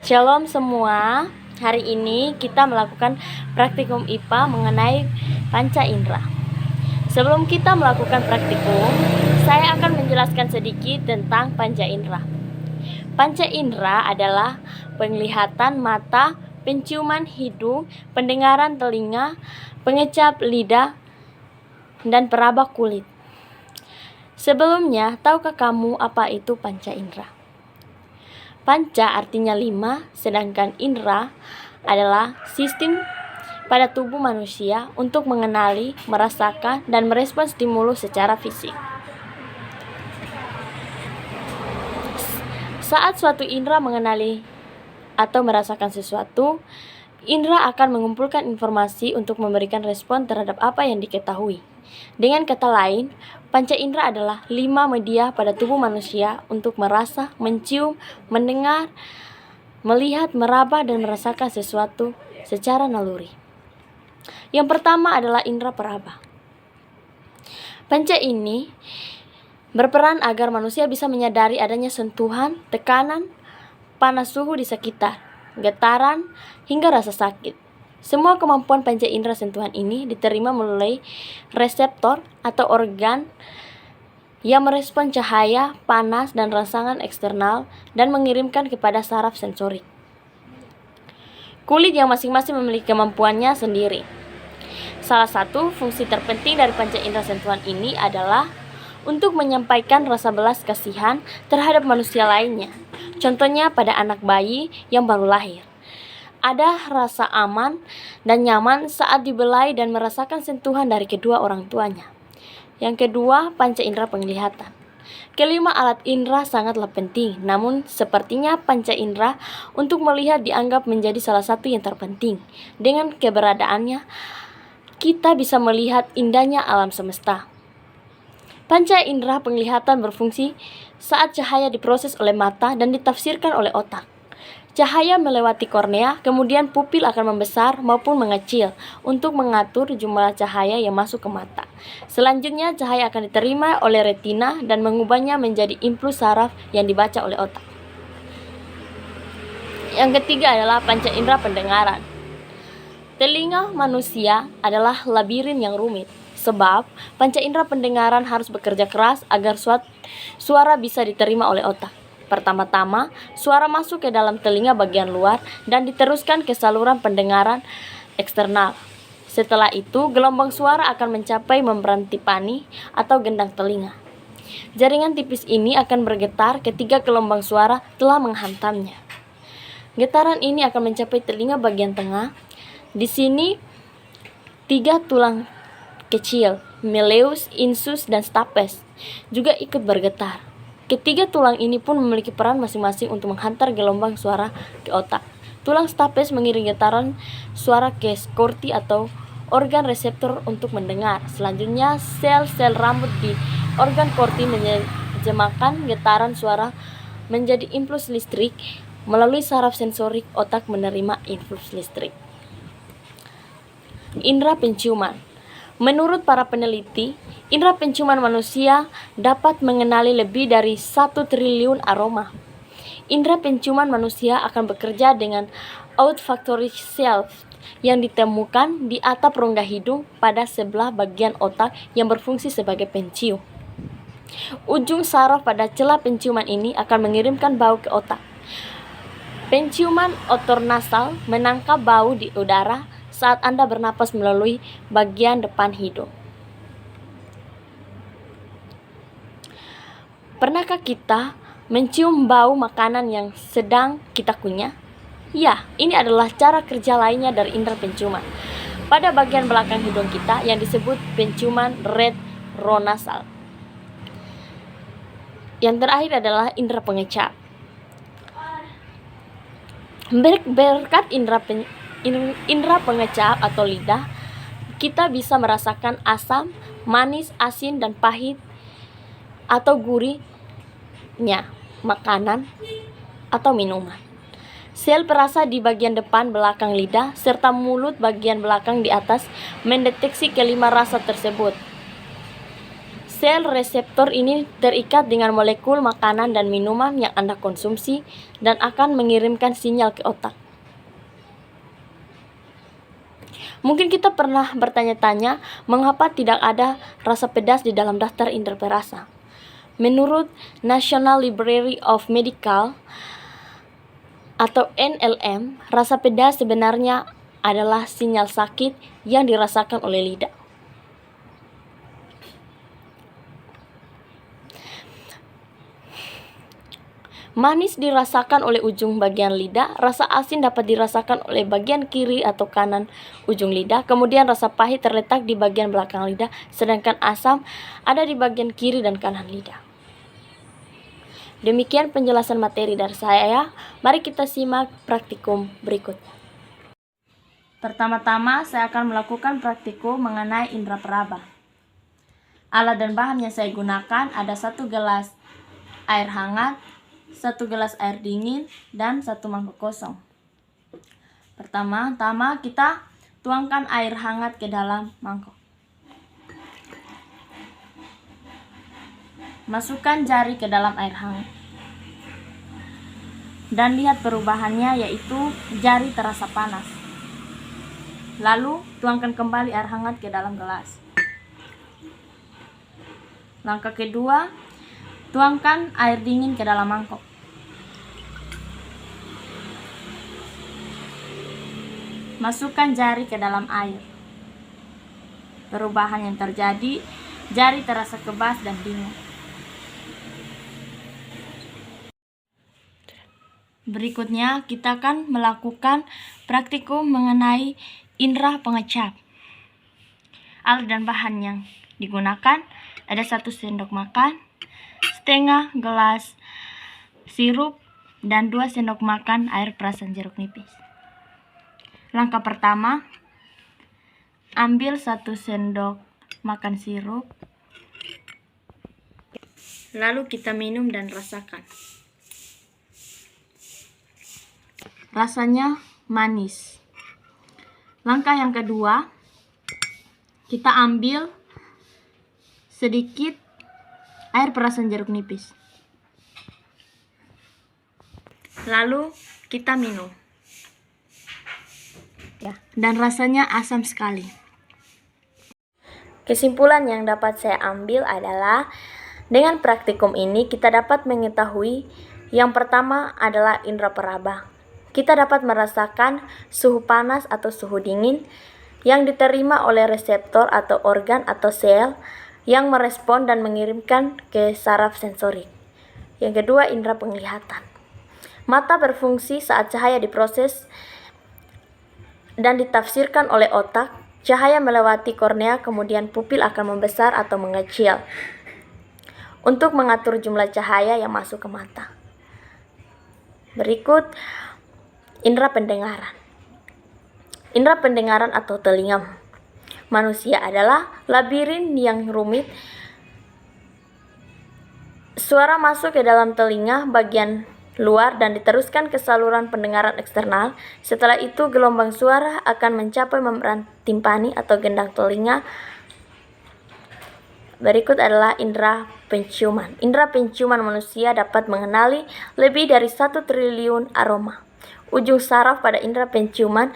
Shalom semua, hari ini kita melakukan praktikum IPA mengenai panca indera. Sebelum kita melakukan praktikum, saya akan menjelaskan sedikit tentang panca indera. Panca indera adalah penglihatan mata, penciuman hidung, pendengaran telinga, pengecap lidah, dan peraba kulit. Sebelumnya, tahukah kamu apa itu panca indera? Panca artinya 5, sedangkan indera adalah sistem pada tubuh manusia untuk mengenali, merasakan, dan merespons stimulus secara fisik. Saat suatu indera mengenali atau merasakan sesuatu, indera akan mengumpulkan informasi untuk memberikan respon terhadap apa yang diketahui. Dengan kata lain, panca indera adalah 5 media pada tubuh manusia untuk merasa, mencium, mendengar, melihat, meraba, dan merasakan sesuatu secara naluri. Yang pertama adalah indera peraba. Panca ini berperan agar manusia bisa menyadari adanya sentuhan, tekanan, panas suhu di sekitar, getaran, hingga rasa sakit. Semua kemampuan panca indera sentuhan ini diterima melalui reseptor atau organ yang merespon cahaya, panas, dan rangsangan eksternal dan mengirimkan kepada saraf sensorik. Kulit yang masing-masing memiliki kemampuannya sendiri. Salah satu fungsi terpenting dari panca indera sentuhan ini adalah untuk menyampaikan rasa belas kasihan terhadap manusia lainnya. Contohnya pada anak bayi yang baru lahir. Ada rasa aman dan nyaman saat dibelai dan merasakan sentuhan dari kedua orang tuanya. Yang kedua, panca indera penglihatan. Kelima alat indera sangatlah penting, namun sepertinya panca indera untuk melihat dianggap menjadi salah satu yang terpenting. Dengan keberadaannya, kita bisa melihat indahnya alam semesta. Panca indera penglihatan berfungsi saat cahaya diproses oleh mata dan ditafsirkan oleh otak. Cahaya melewati kornea, kemudian pupil akan membesar maupun mengecil untuk mengatur jumlah cahaya yang masuk ke mata. Selanjutnya, cahaya akan diterima oleh retina dan mengubahnya menjadi impuls saraf yang dibaca oleh otak. Yang ketiga adalah panca indera pendengaran. Telinga manusia adalah labirin yang rumit, sebab panca indera pendengaran harus bekerja keras agar suara bisa diterima oleh otak. Pertama-tama, suara masuk ke dalam telinga bagian luar dan diteruskan ke saluran pendengaran eksternal. Setelah itu, gelombang suara akan mencapai membran tipani atau gendang telinga. Jaringan tipis ini akan bergetar ketika gelombang suara telah menghantamnya. Getaran ini akan mencapai telinga bagian tengah. Di sini, 3 tulang kecil, meleus, insus, dan stapes, juga ikut bergetar. Ketiga tulang ini pun memiliki peran masing-masing untuk menghantar gelombang suara ke otak. Tulang stapes mengiring getaran suara ke korti atau organ reseptor untuk mendengar. Selanjutnya, sel-sel rambut di organ korti menerjemahkan getaran suara menjadi impuls listrik. Melalui saraf sensorik, otak menerima impuls listrik. Indera penciuman. Menurut para peneliti, indera penciuman manusia dapat mengenali lebih dari 1 triliun aroma. Indera penciuman manusia akan bekerja dengan olfactory cells yang ditemukan di atap rongga hidung pada sebelah bagian otak yang berfungsi sebagai pencium. Ujung saraf pada celah penciuman ini akan mengirimkan bau ke otak. Penciuman otor nasal menangkap bau di udara saat Anda bernapas melalui bagian depan hidung. Pernahkah kita mencium bau makanan yang sedang kita kunyah? Ya, ini adalah cara kerja lainnya dari indera penciuman. Pada bagian belakang hidung kita yang disebut penciuman retronasal. Yang terakhir adalah indera pengecap. Berkat indera pengecap atau lidah, kita bisa merasakan asam, manis, asin, dan pahit atau gurihnya makanan atau minuman. Sel perasa di bagian depan belakang lidah serta mulut bagian belakang di atas mendeteksi kelima rasa tersebut. Sel reseptor ini terikat dengan molekul makanan dan minuman yang Anda konsumsi dan akan mengirimkan sinyal ke otak. Mungkin kita pernah bertanya-tanya mengapa tidak ada rasa pedas di dalam daftar indera perasa. Menurut National Library of Medical atau NLM, rasa pedas sebenarnya adalah sinyal sakit yang dirasakan oleh lidah. Manis dirasakan oleh ujung bagian lidah, rasa asin dapat dirasakan oleh bagian kiri atau kanan ujung lidah, kemudian rasa pahit terletak di bagian belakang lidah, sedangkan asam ada di bagian kiri dan kanan lidah. Demikian penjelasan materi dari saya. Mari kita simak praktikum berikutnya. Pertama-tama saya akan melakukan praktikum mengenai indera peraba. Alat dan bahan yang saya gunakan ada 1 gelas air hangat, 1 gelas air dingin, dan 1 mangkok kosong. Pertama-tama kita tuangkan air hangat ke dalam mangkok. Masukkan jari ke dalam air hangat. Dan lihat perubahannya, yaitu jari terasa panas. Lalu tuangkan kembali air hangat ke dalam gelas. Langkah kedua, tuangkan air dingin ke dalam mangkok. Masukkan jari ke dalam air. Perubahan yang terjadi, jari terasa kebas dan dingin. Berikutnya, kita akan melakukan praktikum mengenai indera pengecap. Alat dan bahan yang digunakan ada 1 sendok makan, setengah gelas sirup, dan 2 sendok makan air perasan jeruk nipis. Langkah pertama, ambil 1 sendok makan sirup, lalu kita minum dan rasakan. Rasanya manis. Langkah yang kedua, kita ambil sedikit air perasan jeruk nipis. Lalu kita minum. Dan rasanya asam sekali. Kesimpulan yang dapat saya ambil adalah dengan praktikum ini kita dapat mengetahui yang pertama adalah indera peraba. Kita dapat merasakan suhu panas atau suhu dingin yang diterima oleh reseptor atau organ atau sel yang merespon dan mengirimkan ke saraf sensorik. Yang kedua, indera penglihatan. Mata berfungsi saat cahaya diproses dan ditafsirkan oleh otak. Cahaya melewati kornea, kemudian pupil akan membesar atau mengecil untuk mengatur jumlah cahaya yang masuk ke mata. Berikut indera pendengaran. Indera pendengaran atau telinga manusia adalah labirin yang rumit. Suara masuk ke dalam telinga bagian luar dan diteruskan ke saluran pendengaran eksternal. Setelah itu gelombang suara akan mencapai membran timpani atau gendang telinga. Berikut adalah indera penciuman. Indera penciuman manusia dapat mengenali lebih dari 1 triliun aroma. Ujung saraf pada indera penciuman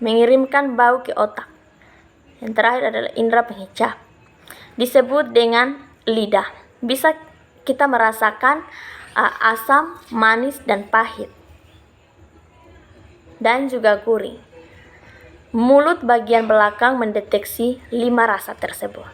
mengirimkan bau ke otak. Yang terakhir adalah indera pengecap. Disebut dengan lidah. Bisa kita merasakan asam, manis, dan pahit. Dan juga gurih. Mulut bagian belakang mendeteksi 5 rasa tersebut.